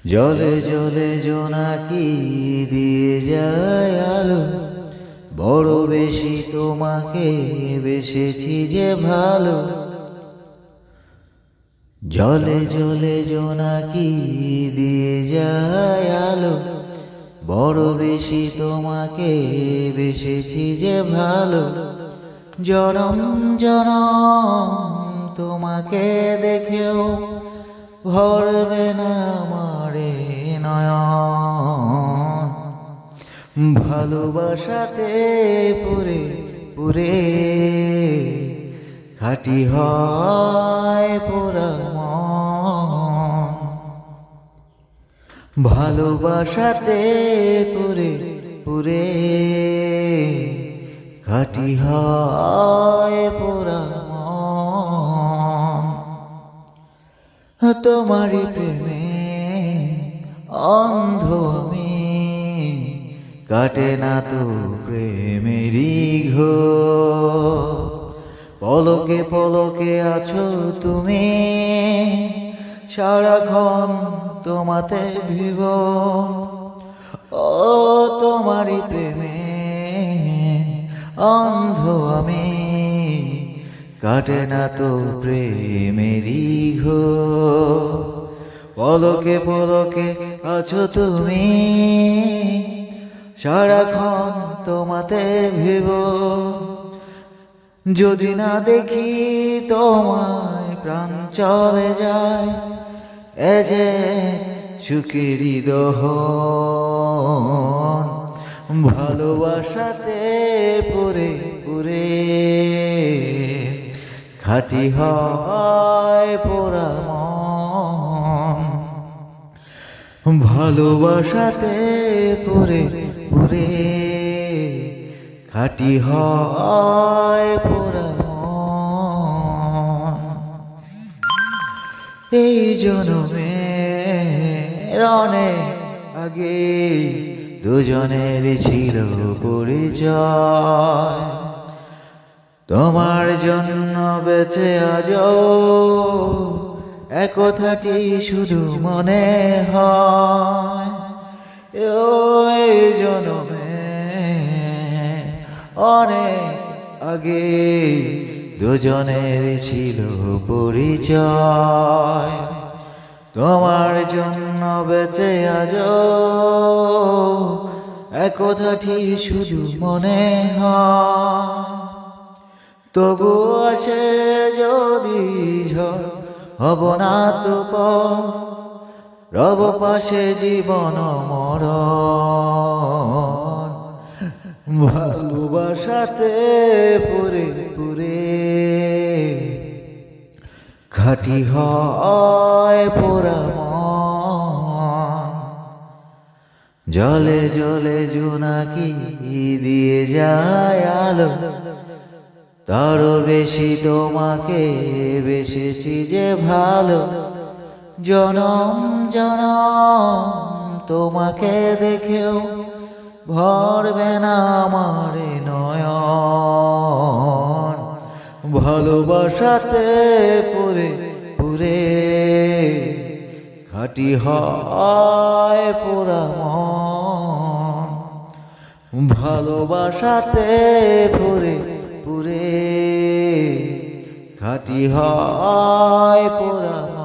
জলে জলে জোনাকি দিয়ে যায় আলো, বড় বেশি তোমাকে বেসেছি যে ভালো। জলে জলে জোনাকি দিয়ে যায় আলো, বড় বেশি তোমাকে বেসেছি যে ভালো। জনম জনম তোমাকে দেখেও ভরবে না আমারে নয়ন। ভালোবাসাতে পুরে পুরে খাঁটি হয় পোড়া মন। ভালোবাসাতে পুরে পুরে খাঁটি হয় পোড়া মন। তোমারই প্রেমে অন্ধ আমি, কাটে না তো প্রেমেরই ঘোর। পলকে পলকে আছো তুমি, সারাক্ষণ তোমাতে ভিব। ও তোমারই প্রেমে অন্ধ আমি, কাটে না তো প্রেমেরই ঘোর। পলকে পলকে আছো তুমি, সারাক্ষণ তোমাতে ভিব। যদি না দেখি তোমায় প্রাণ চলে যায়, এ যে সুখেরই দহন। ভালোবাসাতে পুরে পুরে খাঁটি হয় পোড়া মন। ভালোবাসাতে পুরে পুরে খাঁটি হয় পোড়া মন। এই জনমে অনেক আগে দুজনের ছিল পরিচয়। তোমার জন্য বেঁচে আজও একথাটি শুধু মনে হয়। এই জনমে অনেক আগে দুজনের ছিল পরিচয়। তোমার জন্য বেঁচে আজও একথাটি শুধু মনে হয়। তবু আসে যদি ঝড়, হব না তো পর, রব পাশে জীবন মরণ। ভালোবাসাতে পুরে পুরে খাঁটি হয় পোড়া মন। জলে জলে জোনাকি দিয়ে যায় আলো, তারও বেশি তোমাকে বেসেছি যে ভালো। জনম জনম তোমাকে দেখেও ভরবে না আমার নয়ন। ভালোবাসাতে পুরে পুরে খাঁটি হয় পোড়া মন। ভালোবাসাতে পুরে পুরে খাঁটি হয় পোড়া মন।